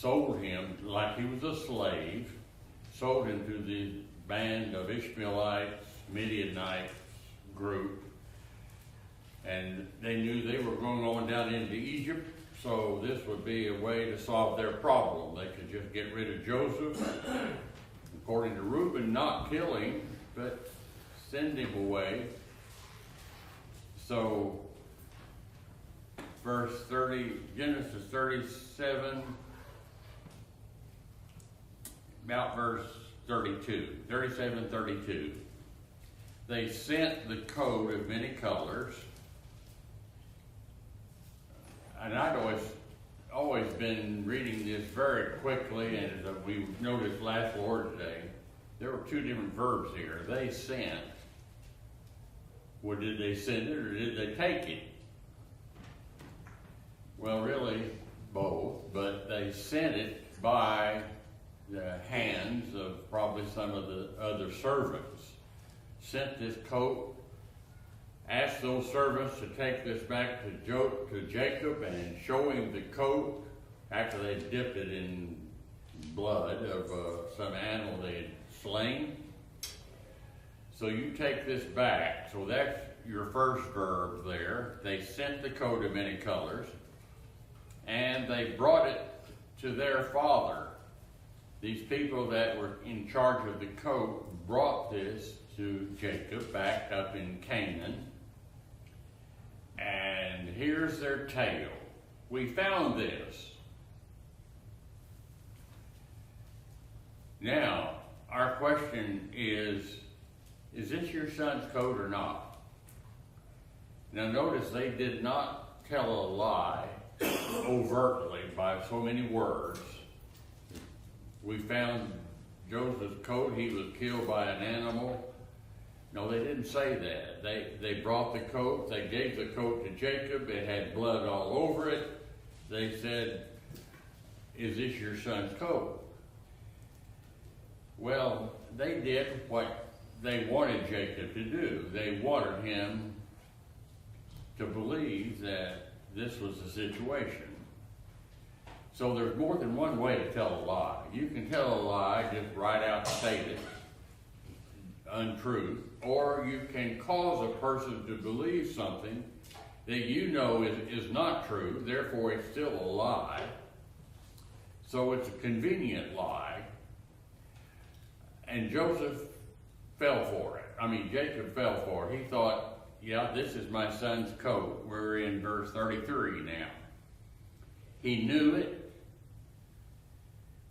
sold him like he was a slave, sold him to the band of Ishmaelites, Midianites group, and they knew they were going on down into Egypt, so this would be a way to solve their problem. They could just get rid of Joseph, according to Reuben, not kill him, but send him away. So, verse 30, Genesis 37, about verse 37, 32. They sent the coat of many colors. And I'd always been reading this very quickly, and as we noticed last Lord's Day, there were two different verbs here. They sent. Well, did they send it or did they take it? Well, really, both, but they sent it by the hands of probably some of the other servants. Sent this coat, asked those servants to take this back to Jacob and show him the coat after they dipped it in blood of some animal they had slain. So you take this back. So that's your first verb there. They sent the coat of many colors, and they brought it to their father. These people that were in charge of the coat brought this to Jacob back up in Canaan. And here's their tale. We found this. Now, our question is this your son's coat or not? Now notice they did not tell a lie overtly by so many words. We found Joseph's coat, he was killed by an animal. No, they didn't say that. They brought the coat, they gave the coat to Jacob, it had blood all over it. They said, is this your son's coat? Well, they did what they wanted Jacob to do. They wanted him to believe that this was the situation. So there's more than one way to tell a lie. You can tell a lie, just right out state it, untruth, or you can cause a person to believe something that you know is not true, therefore it's still a lie. So it's a convenient lie. And Jacob fell for it. He thought, yeah, this is my son's coat. We're in verse 33 now. He knew it.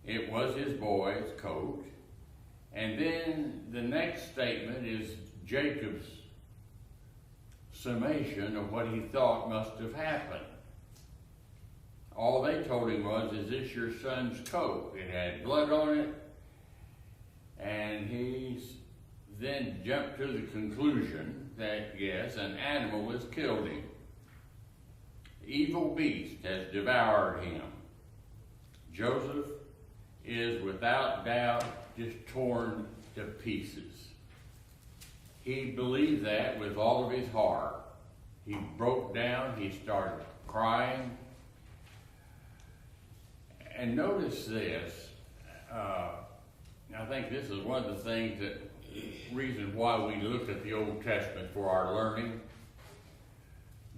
It was his boy's coat. And then the next statement is Jacob's summation of what he thought must have happened. All they told him was, is this your son's coat? It had blood on it. And he then jumped to the conclusion that, yes, an animal has killed him. Evil beast has devoured him. Joseph is without doubt just torn to pieces. He believed that with all of his heart. He broke down, he started crying. And notice this, I think this is one of the reasons why we look at the Old Testament for our learning.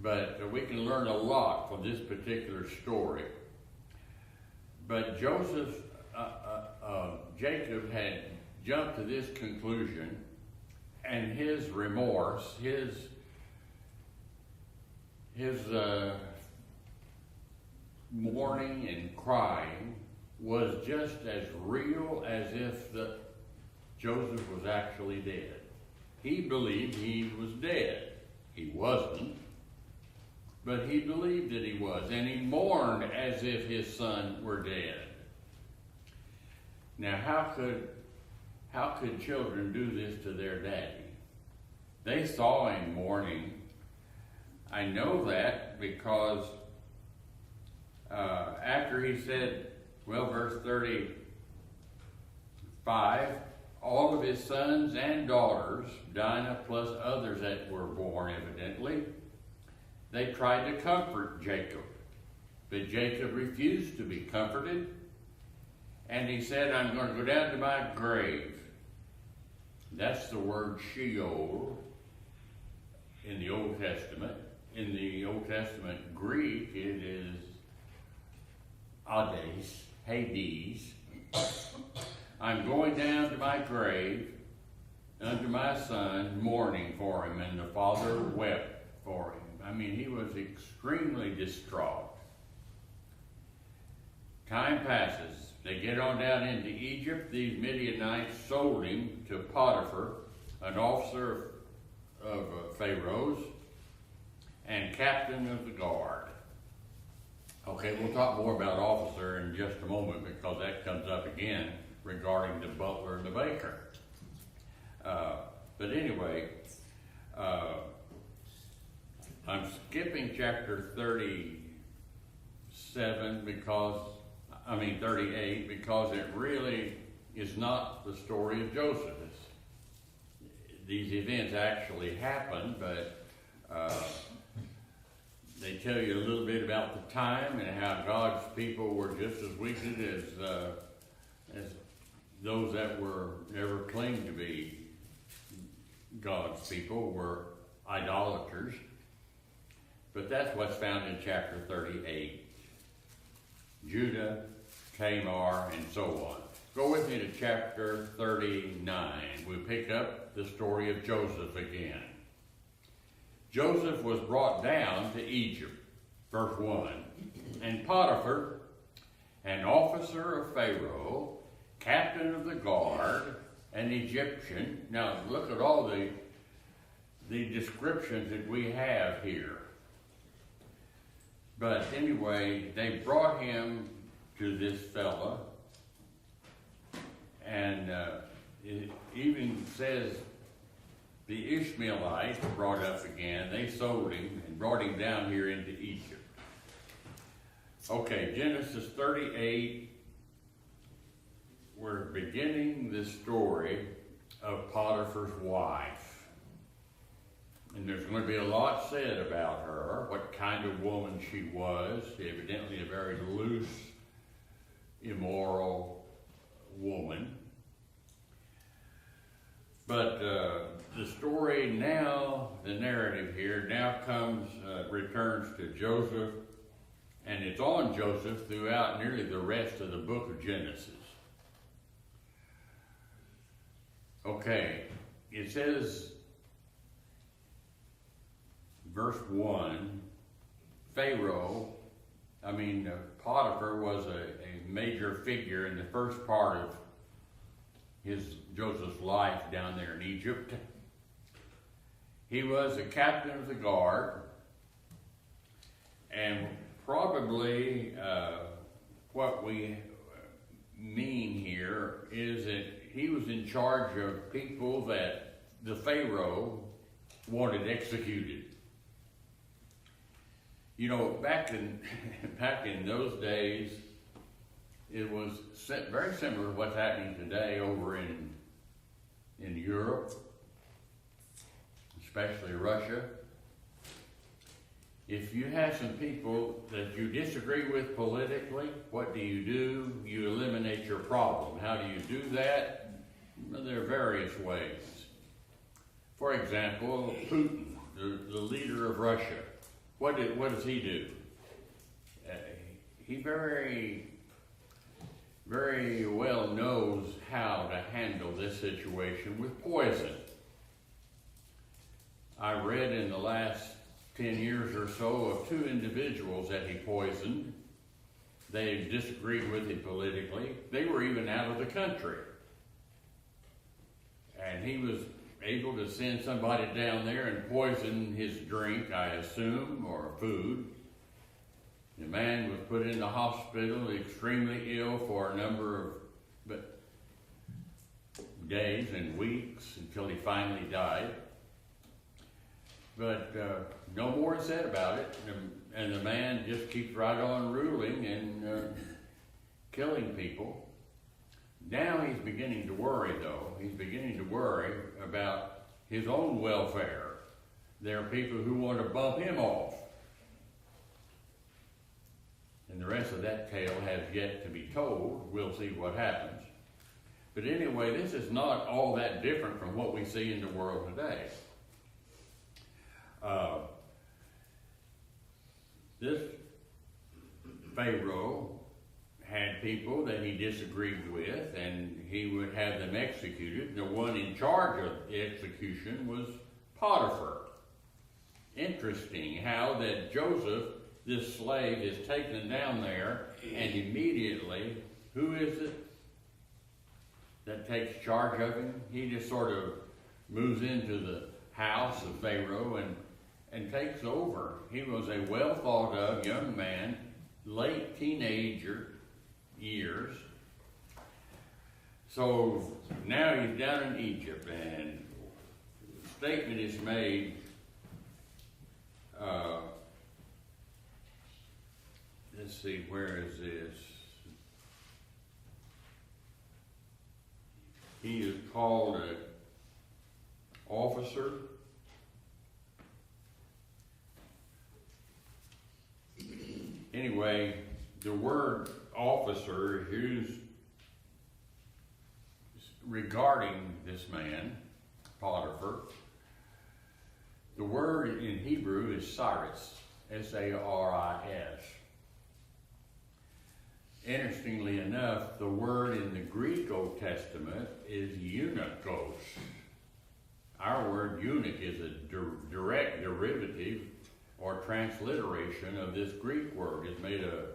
But we can learn a lot from this particular story. But Jacob had jumped to this conclusion, and his remorse, his mourning and crying was just as real as if Joseph was actually dead. He believed he was dead. He wasn't, but he believed that he was, and he mourned as if his son were dead. Now, how could children do this to their daddy? They saw him mourning. I know that because after he said, verse 35, all of his sons and daughters, Dinah plus others that were born evidently, they tried to comfort Jacob. But Jacob refused to be comforted. And he said, I'm going to go down to my grave. That's the word Sheol in the Old Testament. In the Old Testament Greek, it is Hades. I'm going down to my grave unto my son, mourning for him, and the father wept for him. I mean, he was extremely distraught. Time passes. They get on down into Egypt. These Midianites sold him to Potiphar, an officer of Pharaoh's and captain of the guard. Okay, we'll talk more about officer in just a moment because that comes up again regarding the butler and the baker. But anyway, I'm skipping chapter 38 because it really is not the story of Joseph. These events actually happened, but they tell you a little bit about the time and how God's people were just as wicked as those that were never claimed to be God's people were idolaters. But that's what's found in chapter 38. Judah, Tamar, and so on. Go with me to chapter 39. We pick up the story of Joseph again. Joseph was brought down to Egypt, verse 1. And Potiphar, an officer of Pharaoh, captain of the guard, an Egyptian. Now look at all the descriptions that we have here. But anyway, they brought him to this fella, and it even says the Ishmaelites brought up again. They sold him and brought him down here into Egypt. Okay, Genesis 38, we're beginning the story of Potiphar's wife. And there's going to be a lot said about her, what kind of woman she was, evidently a very loose, immoral woman. But the story now, the narrative here, now returns to Joseph, and it's on Joseph throughout nearly the rest of the book of Genesis. Okay, it says, verse 1, Potiphar was a major figure in the first part of Joseph's life down there in Egypt. He was a captain of the guard, and probably what we mean here is that he was in charge of people that the Pharaoh wanted executed. You know, back in those days, it was very similar to what's happening today over in Europe, especially Russia. If you have some people that you disagree with politically, what do? You eliminate your problem. How do you do that? Well, there are various ways. For example, Putin, the leader of Russia. What does he do? He very, very well knows how to handle this situation with poison. I read in the last 10 years or so of 2 individuals that he poisoned. They disagreed with him politically. They were even out of the country. And he was able to send somebody down there and poison his drink, I assume, or food. The man was put in the hospital extremely ill for a number of days and weeks until he finally died. But no more is said about it, and the man just keeps right on ruling and killing people. Now he's beginning to worry, though. He's beginning to worry about his own welfare. There are people who want to bump him off. And the rest of that tale has yet to be told. We'll see what happens. But anyway, this is not all that different from what we see in the world today. This Pharaoh had people that he disagreed with, and he would have them executed. The one in charge of the execution was Potiphar. Interesting how that Joseph, this slave, is taken down there, and immediately, who is it that takes charge of him? He just sort of moves into the house of Pharaoh and takes over. He was a well thought of young man, late teenager years. So now he's down in Egypt, and the statement is made, let's see, where is this? He is called an officer. Anyway, the word officer is used regarding this man, Potiphar. The word in Hebrew is Saris, S-A-R-I-S. Interestingly enough, the word in the Greek Old Testament is eunuchos. Our word eunuch is a direct derivative or transliteration of this Greek word. It's made a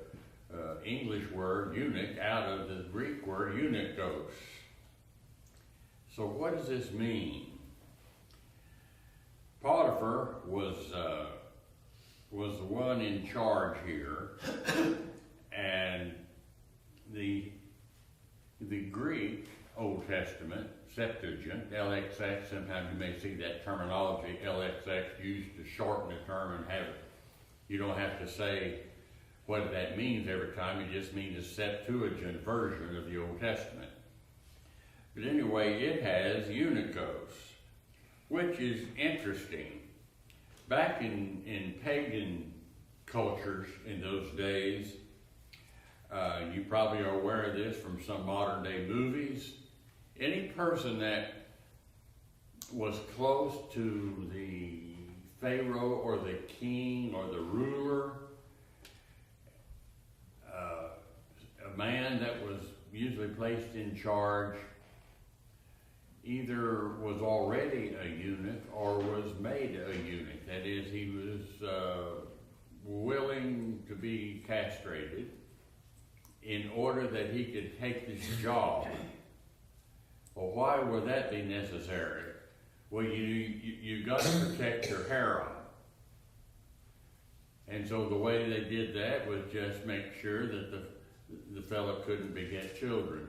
English word, eunuch, out of the Greek word eunuchos. So what does this mean? Potiphar was the one in charge here, and the Greek Old Testament, Septuagint, LXX, sometimes you may see that terminology, LXX, used to shorten the term and have it. You don't have to say what that means every time. It just means a Septuagint version of the Old Testament. But anyway, it has eunuchos, which is interesting. Back in pagan cultures in those days, you probably are aware of this from some modern day movies. Any person that was close to the Pharaoh or the king or the ruler, a man that was usually placed in charge, either was already a eunuch or was made a eunuch. That is, he was willing to be castrated in order that he could take this job. Well, why would that be necessary? Well, you got to protect your harem. And so the way they did that was just make sure that the fellow couldn't beget children.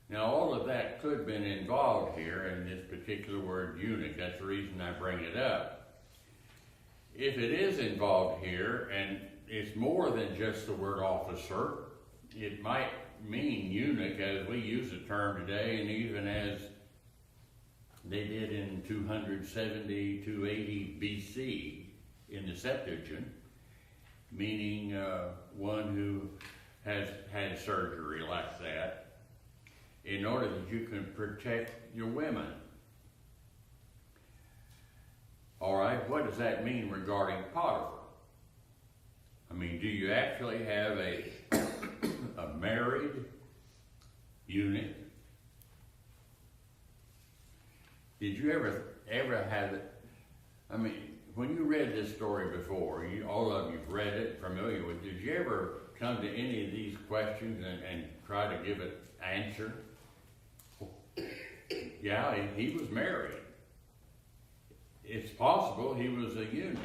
Now, all of that could have been involved here in this particular word eunuch. That's the reason I bring it up. If it is involved here, and it's more than just the word officer, it might mean eunuch as we use the term today, and even as they did in 270, 280 BC in the Septuagint, meaning one who has had surgery like that, in order that you can protect your women. All right, what does that mean regarding Potiphar? I mean, do you actually have a married eunuch? Did you ever have it? I mean, when you read this story before, all of you've read it, familiar with it, did you ever come to any of these questions and try to give an answer? Yeah, he was married. It's possible he was a eunuch.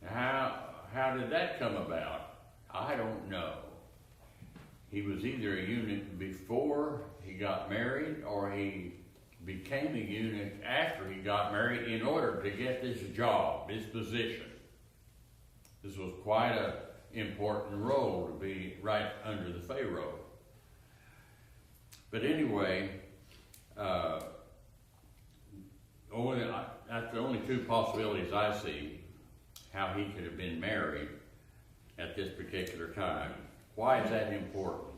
How did that come about? I don't know. He was either a eunuch before he got married, or he became a eunuch after he got married in order to get this job, this position. This was quite an important role to be right under the Pharaoh. But anyway, that's the only two possibilities I see how he could have been married. at this particular time. Why is that important?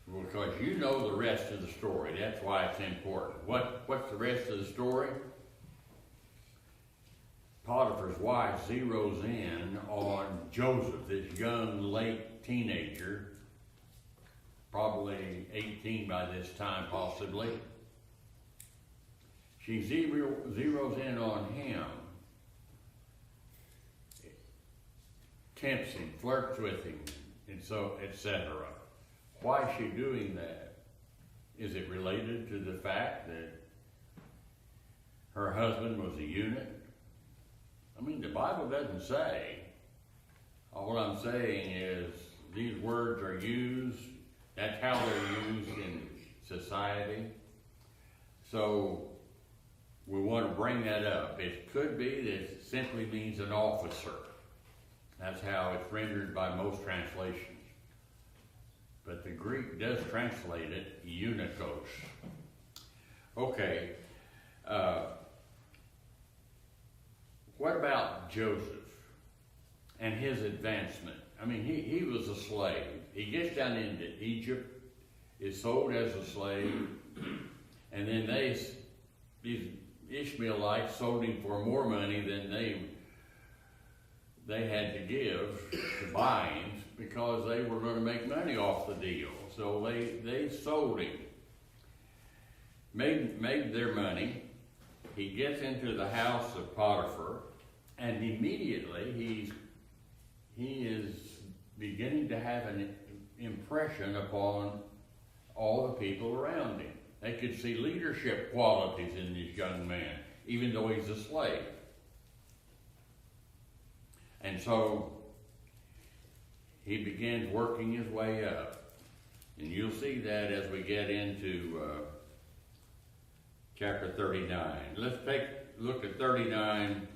Because you know the rest of the story. That's why it's important. What's the rest of the story? Potiphar's wife zeroes in on Joseph, this young, late teenager, probably 18 by this time, possibly. She zeroes in on him, tempts him, flirts with him, and so, etc. Why is she doing that? Is it related to the fact that her husband was a eunuch? I mean, the Bible doesn't say. All I'm saying is these words are used. That's how they're used in society. So we want to bring that up. It could be that it simply means an officer. That's how it's rendered by most translations. But the Greek does translate it eunuchos. Okay. What about Joseph and his advancement? I mean, he was a slave. He gets down into Egypt, is sold as a slave, and then these Ishmaelites sold him for more money than they had to give to buy him, because they were going to make money off the deal. So they sold him, made their money. He gets into the house of Potiphar, and immediately he is beginning to have an impression upon all the people around him. They could see leadership qualities in this young man, even though he's a slave. And so he begins working his way up. And you'll see that as we get into chapter 39. Let's take a look at 39.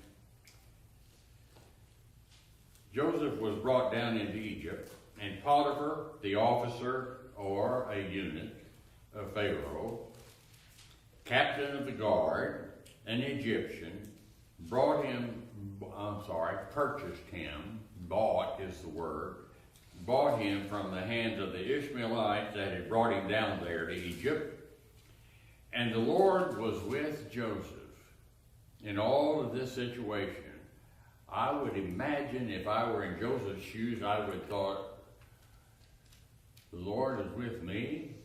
Joseph was brought down into Egypt, and Potiphar, the officer or a eunuch of Pharaoh, captain of the guard, an Egyptian, purchased him, bought is the word, bought him from the hands of the Ishmaelites that had brought him down there to Egypt. And the Lord was with Joseph in all of this situation. I would imagine if I were in Joseph's shoes, I would have thought, the Lord is with me?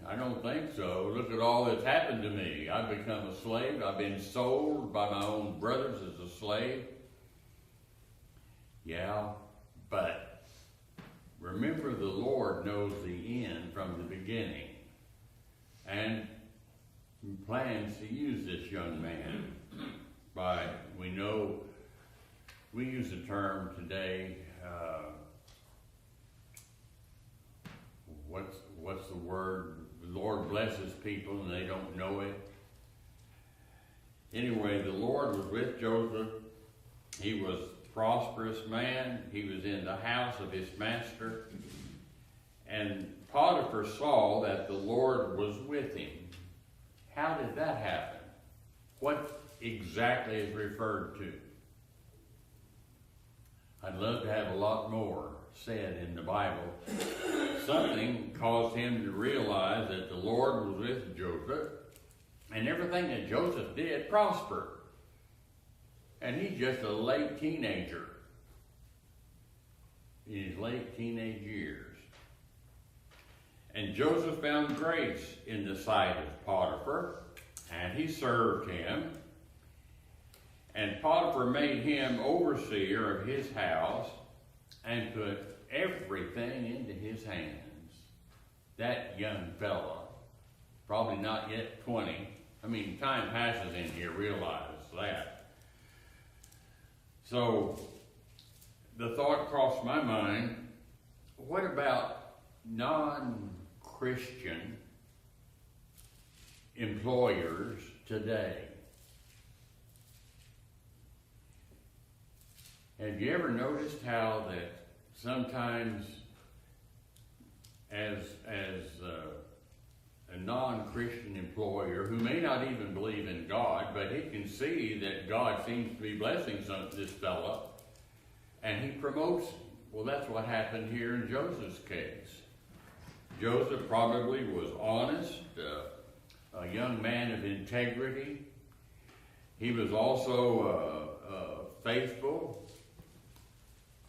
I don't think so. Look at all that's happened to me. I've become a slave. I've been sold by my own brothers as a slave. Yeah, but remember, the Lord knows the end from the beginning and plans to use this young man. We use the term today, what's the word? The Lord blesses people and they don't know it. Anyway, the Lord was with Joseph. He was a prosperous man. He was in the house of his master. And Potiphar saw that the Lord was with him. How did that happen? What exactly is referred to? I'd love to have a lot more said in the Bible. Something caused him to realize that the Lord was with Joseph, and everything that Joseph did prospered. And he's just a late teenager, in his late teenage years. And Joseph found grace in the sight of Potiphar, and he served him. And Potiphar made him overseer of his house and put everything into his hands. That young fella, probably not yet 20. I mean, time passes in here, realize that. So the thought crossed my mind, what about non-Christian employers today? Have you ever noticed how that sometimes as a non-Christian employer who may not even believe in God, but he can see that God seems to be blessing this fella, and he promotes Well, that's what happened here in Joseph's case. Joseph probably was honest, a young man of integrity. He was also faithful.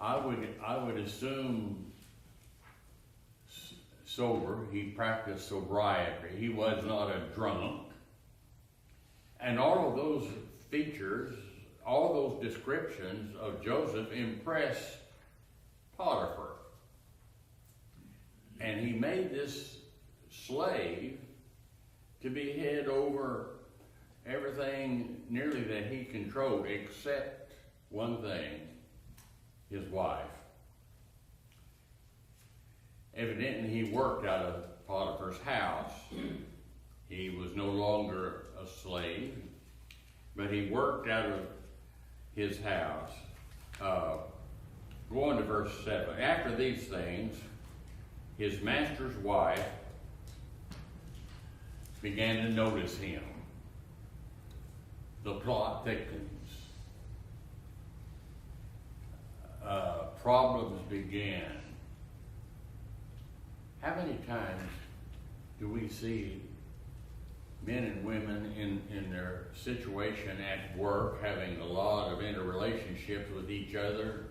I would assume sober. He practiced sobriety. He was not a drunk. And all of those features, all those descriptions of Joseph impressed Potiphar. And he made this slave to be head over everything nearly that he controlled, except one thing, his wife. Evidently, he worked out of Potiphar's house. He was no longer a slave, but he worked out of his house. Go on to verse 7. After these things, his master's wife began to notice him. The plot thickens. Problems began. How many times do we see men and women in their situation at work having a lot of interrelationships with each other,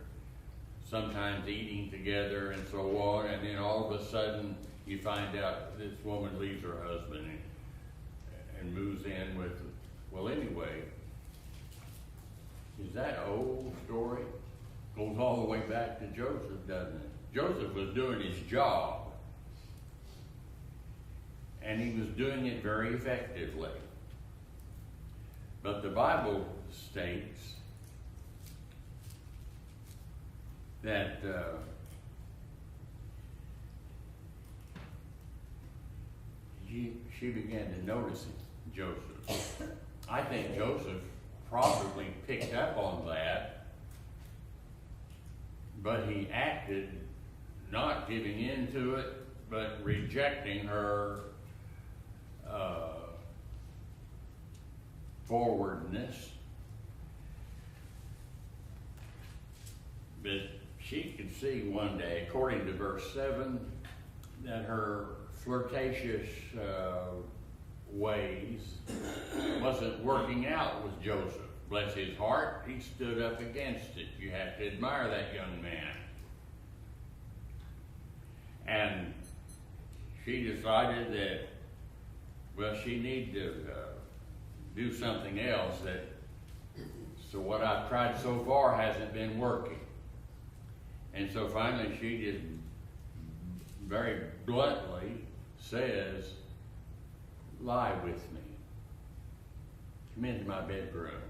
sometimes eating together and so on, and then all of a sudden you find out this woman leaves her husband and moves in with, well, anyway, is that an old story? Goes all the way back to Joseph, doesn't it? Joseph was doing his job, and he was doing it very effectively. But the Bible states that she began to notice Joseph. I think Joseph probably picked up on that, but he acted not giving in to it, but rejecting her forwardness. But she could see one day, according to verse 7, that her flirtatious ways wasn't working out with Joseph. Bless his heart, he stood up against it. You have to admire that young man. And she decided that, well, she needed to do something else. So what I've tried so far hasn't been working. And so finally she just very bluntly says, lie with me. Come into my bedroom.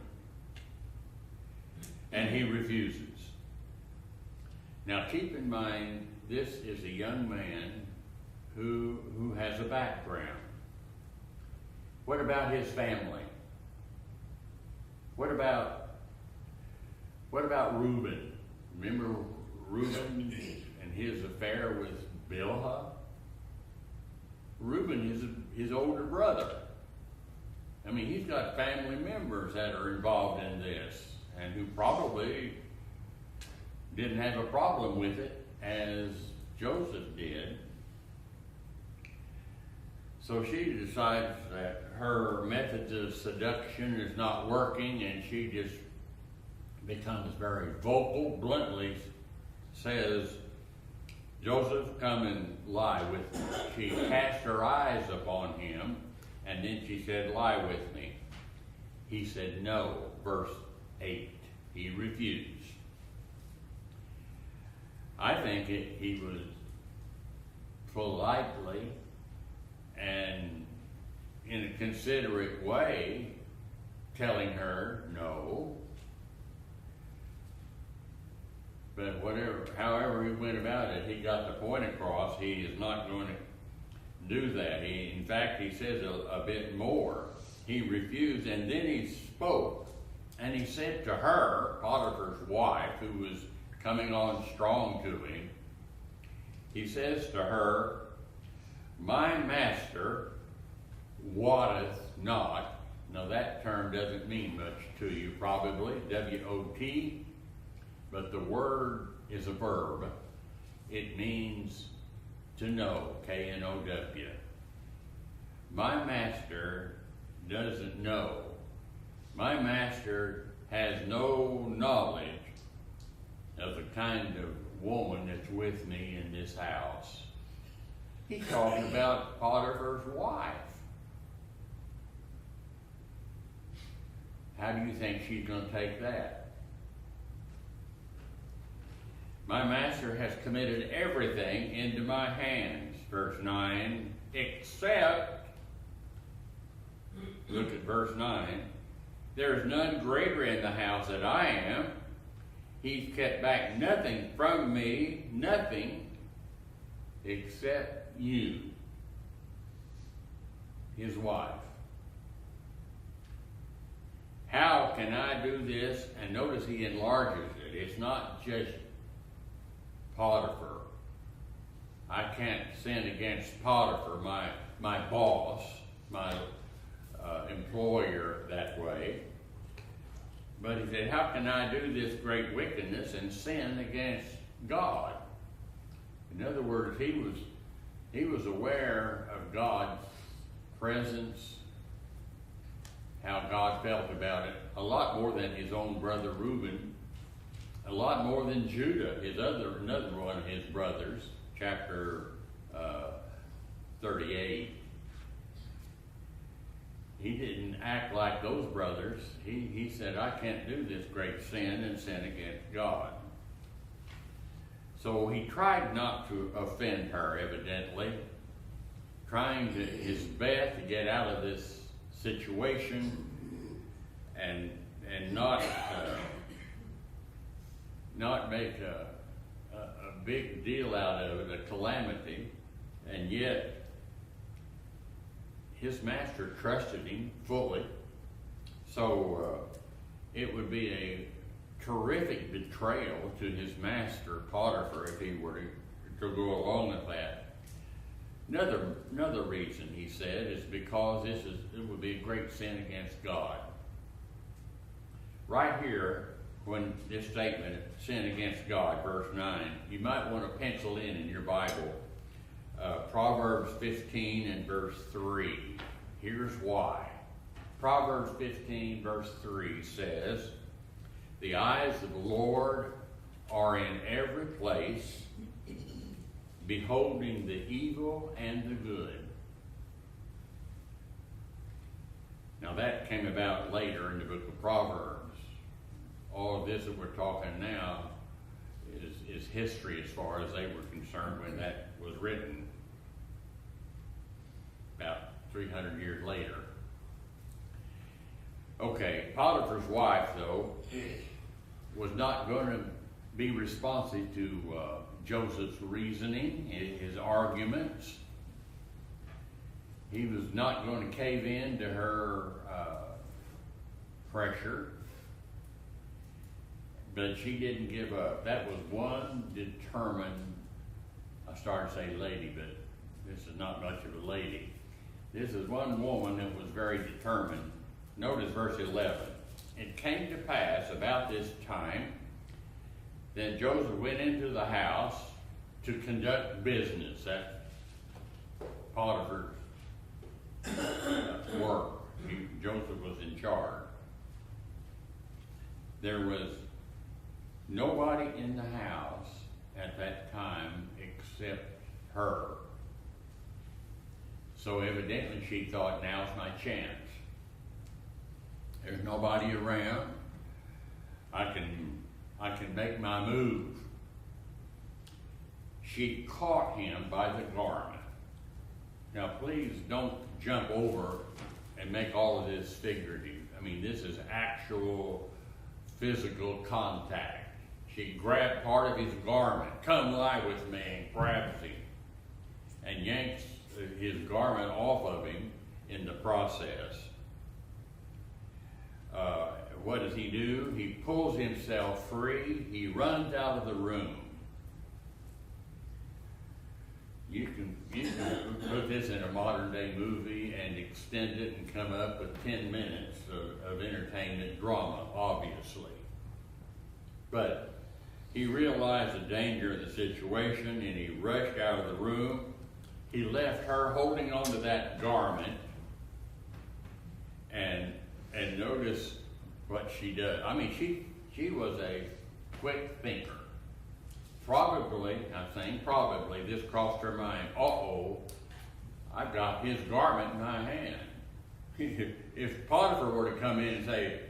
And he refuses. Now keep in mind, this is a young man who has a background. What about his family? What about Reuben? Remember Reuben and his affair with Bilhah? Reuben is his older brother. I mean, he's got family members that are involved in this and who probably didn't have a problem with it as Joseph did. So she decides that her methods of seduction is not working, and she just becomes very vocal, bluntly says, Joseph, come and lie with me. She cast her eyes upon him, and then she said, lie with me. He said no, verse 8. He refused. I think he was politely and in a considerate way telling her no. But however he went about it, he got the point across. He is not going to do that. In fact, he says a bit more. He refused, and then he spoke. And he said to her, Potiphar's wife, who was coming on strong to him, he says to her, my master wotteth not. Now that term doesn't mean much to you probably, W-O-T, but the word is a verb. It means to know, K-N-O-W. My master doesn't know. My master has no knowledge of the kind of woman that's with me in this house. He's talking about Potiphar's wife. How do you think she's going to take that? My master has committed everything into my hands, verse 9, except, look at verse 9, there is none greater in the house than I am. He's kept back nothing from me, nothing, except you, his wife. How can I do this? And notice he enlarges it. It's not just Potiphar. I can't sin against Potiphar, my boss, my employer that way. But he said, how can I do this great wickedness and sin against God? In other words, he was aware of God's presence, how God felt about it, a lot more than his own brother Reuben, a lot more than Judah, another one of his brothers, chapter 38. He didn't act like those brothers. He said, I can't do this great sin and sin against God. So he tried not to offend her, evidently, trying his best to get out of this situation and not make a big deal out of it, a calamity, and yet his master trusted him fully. So it would be a terrific betrayal to his master, Potiphar, if he were to go along with that. Another reason, he said, is because it would be a great sin against God. Right here, when this statement, sin against God, verse 9, you might want to pencil in your Bible, Proverbs 15 and verse 3. Here's why. Proverbs 15 verse 3 says, the eyes of the Lord are in every place, beholding the evil and the good. Now that came about later in the book of Proverbs. All of this that we're talking now is history as far as they were concerned when that was written, about 300 years later. Okay, Potiphar's wife, though, was not going to be responsive to Joseph's reasoning, his arguments. He was not going to cave in to her pressure. But she didn't give up. That was one determined, I started to say lady, but this is not much of a lady. This is one woman that was very determined. Notice verse 11. It came to pass about this time that Joseph went into the house to conduct business. That's Potiphar's work. Joseph was in charge. There was nobody in the house at that time except her. So evidently she thought, now's my chance. There's nobody around. I can make my move. She caught him by the garment. Now please don't jump over and make all of this figurative. I mean, this is actual physical contact. She grabbed part of his garment, come lie with me, and grabs him and yanks his garment off of him in the process. What does he do? He pulls himself free. He runs out of the room. You can put this in a modern day movie and extend it and come up with 10 minutes of entertainment drama, obviously. But he realized the danger of the situation and he rushed out of the room. He left her holding onto that garment, and notice what she does. I mean, she was a quick thinker. Probably, this crossed her mind. I've got his garment in my hand. If Potiphar were to come in and say,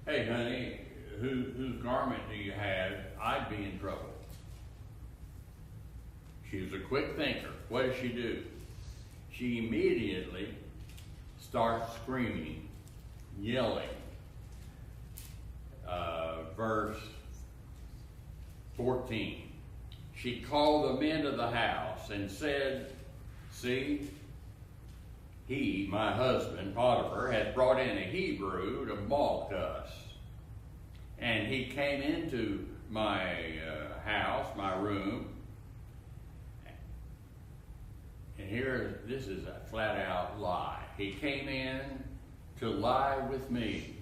hey honey, whose garment do you have? I'd be in trouble. She was a quick thinker. What does she do? She immediately starts screaming, yelling. Verse 14. She called the men of the house and said, see, he, my husband, Potiphar, has brought in a Hebrew to mock us. And he came into my house, my room. And here, this is a flat out lie. He came in to lie with me.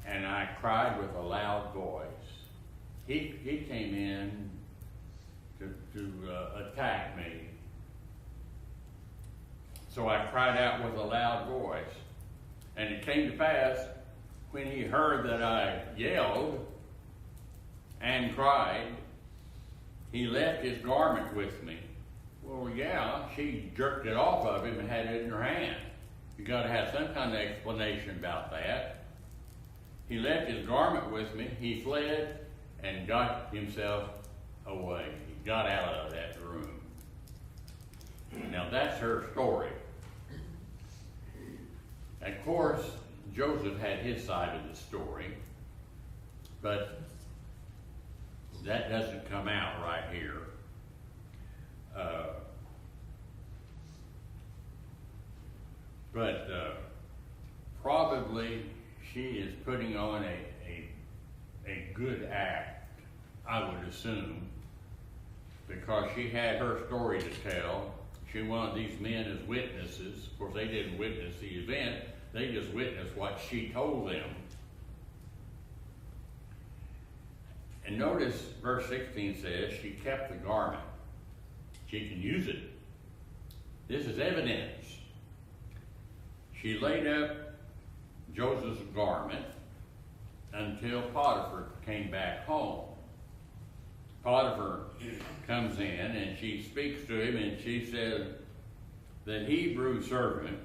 And I cried with a loud voice. He came in to attack me. So I cried out with a loud voice. And it came to pass, when he heard that I yelled and cried, he left his garment with me. Well, yeah, she jerked it off of him and had it in her hand. You got to have some kind of explanation about that. He left his garment with me. He fled and got himself away. He got out of that room. Now that's her story. Of course, Joseph had his side of the story, but that doesn't come out right here. Probably she is putting on a good act, I would assume, because she had her story to tell. She wanted these men as witnesses. Of course, they didn't witness the event. They just witnessed what she told them. And notice verse 16 says she kept the garment. She can use it. This is evidence. She laid up Joseph's garment until Potiphar came back home. Potiphar comes in and she speaks to him and she says, the Hebrew servant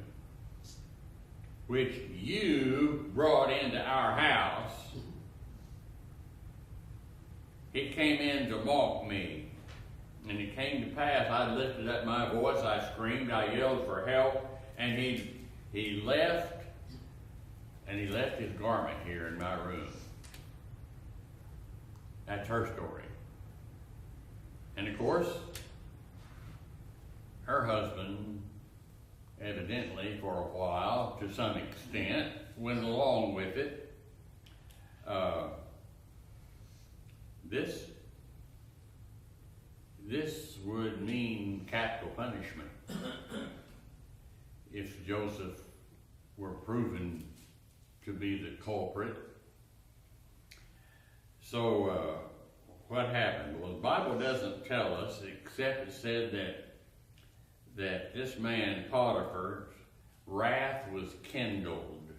which you brought into our house, he came in to mock me. And it came to pass, I lifted up my voice, I screamed, I yelled for help, and he left, and he left his garment here in my room. That's her story. And of course, her husband, evidently for a while, to some extent, went along with it. This would mean capital punishment if Joseph were proven to be the culprit. So what happened? Well, the Bible doesn't tell us, except it said that this man Potiphar's wrath was kindled.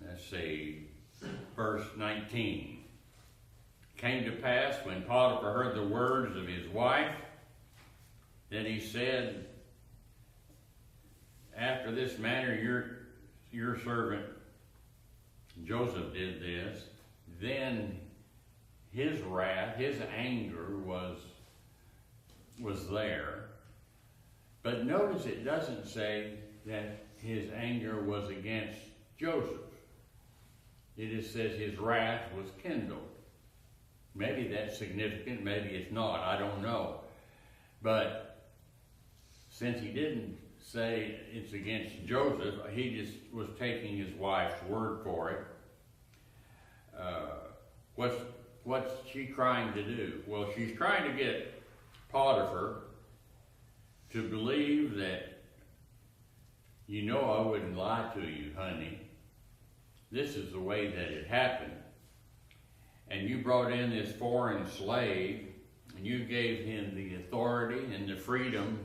Let's see, verse 19. Came to pass when Potiphar heard the words of his wife, that he said, after this manner your servant Joseph did this. Then his wrath, his anger was there. But notice it doesn't say that his anger was against Joseph. It just says his wrath was kindled. Maybe that's significant, maybe it's not, I don't know. But since he didn't say it's against Joseph, he just was taking his wife's word for it. What's she trying to do? Well, she's trying to get Potiphar to believe that, I wouldn't lie to you, honey. this is the way that it happened. And you brought in this foreign slave, and you gave him the authority and the freedom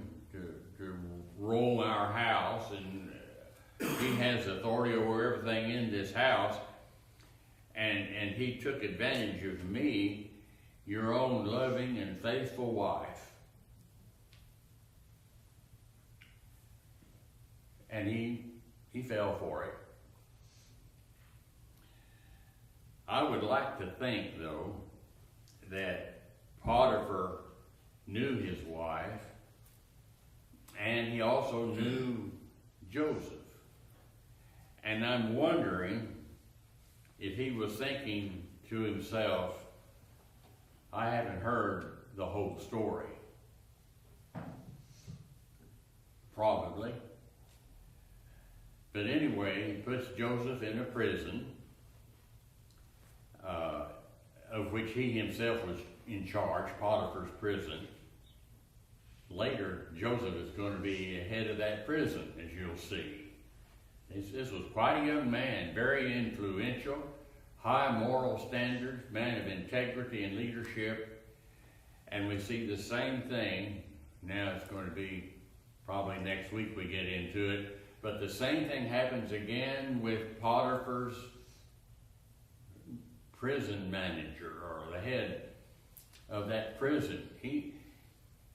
to rule our house, and he has authority over everything in this house, and he took advantage of me, your own loving and faithful wife. And he fell for it. I would like to think, though, that Potiphar knew his wife, and he also knew Joseph. And I'm wondering if he was thinking to himself, I haven't heard the whole story. Probably. But anyway, he puts Joseph in a prison, of which he himself was in charge, Potiphar's prison. Later, Joseph is going to be head of that prison, as you'll see. This was quite a young man, very influential, high moral standards, man of integrity and leadership. And we see the same thing. Now it's going to be probably next week we get into it. But the same thing happens again with Potiphar's prison manager, or the head of that prison. He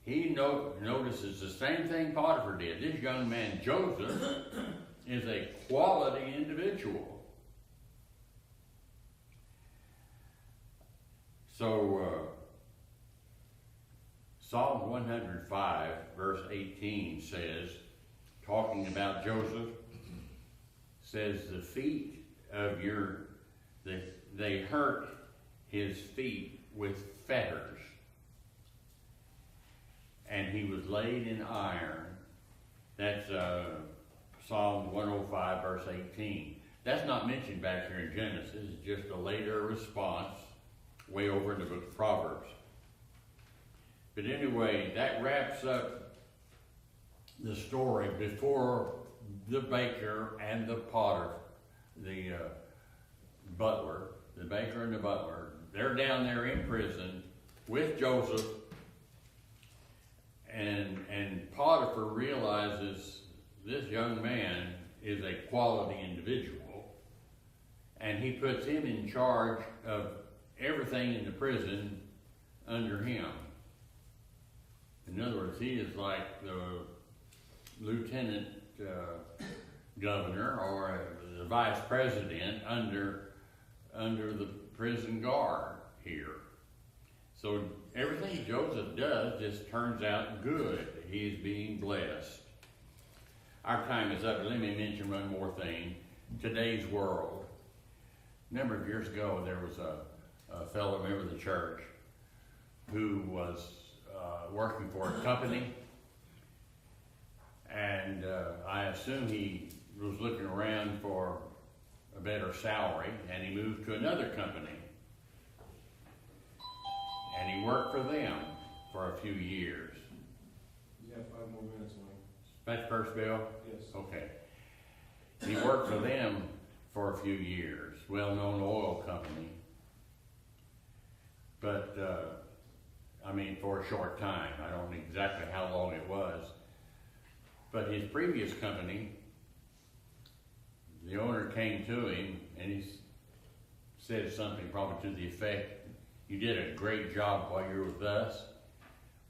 notices the same thing Potiphar did. This young man, Joseph, is a quality individual. So, Psalm 105, verse 18 says, talking about Joseph, says, the feet of they hurt his feet with fetters, and he was laid in iron. That's Psalm 105, verse 18. That's not mentioned back here in Genesis. It's just a later response way over in the book of Proverbs. But anyway, that wraps up the story before the baker and the potter, the butler, the baker and the butler. They're down there in prison with Joseph, and Potiphar realizes this young man is a quality individual, and he puts him in charge of everything in the prison under him. In other words, he is like the lieutenant governor or the vice president under the prison guard here. So everything Joseph does just turns out good. He's being blessed. Our time is up. Let me mention one more thing. Today's world. A number of years ago, there was a fellow member of the church who was working for a company, and I assume he was looking around for a better salary, and he moved to another company, and he worked for them for a few years. You have 5 more minutes, Wayne. That's first bill? Yes. Okay. He worked for them for a few years, well-known oil company, but for a short time. I don't know exactly how long it was, but his previous company, the owner came to him and he said something probably to the effect, "You did a great job while you were with us.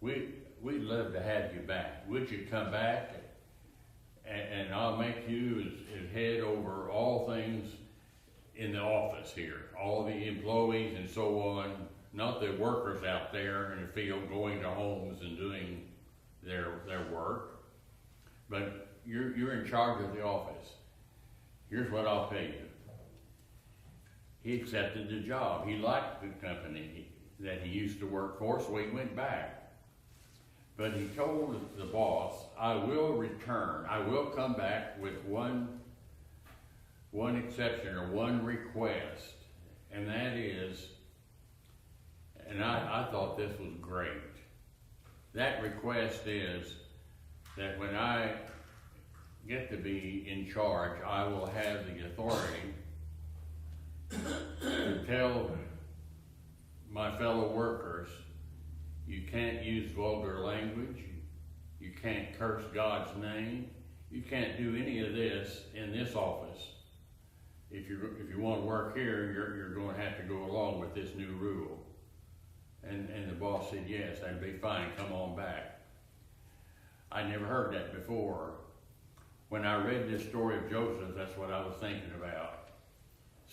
We'd love to have you back. Would you come back? And I'll make you as head over all things in the office here, all the employees and so on, not the workers out there in the field going to homes and doing their work, but you're in charge of the office. Here's what I'll pay you." He accepted the job. He liked the company that he used to work for, so he went back. But he told the boss, "I will return. I will come back with one exception or one request." And that is, and I thought this was great. That request is that when I get to be in charge, I will have the authority to tell my fellow workers, you can't use vulgar language, you can't curse God's name, you can't do any of this in this office. If you want to work here, you're going to have to go along with this new rule. And the boss said, yes, that'd be fine, come on back. I never heard that before. When I read this story of Joseph, that's what I was thinking about.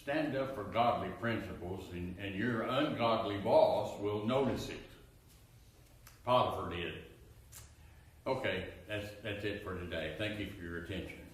Stand up for godly principles, and your ungodly boss will notice it. Potiphar did. Okay, that's it for today. Thank you for your attention.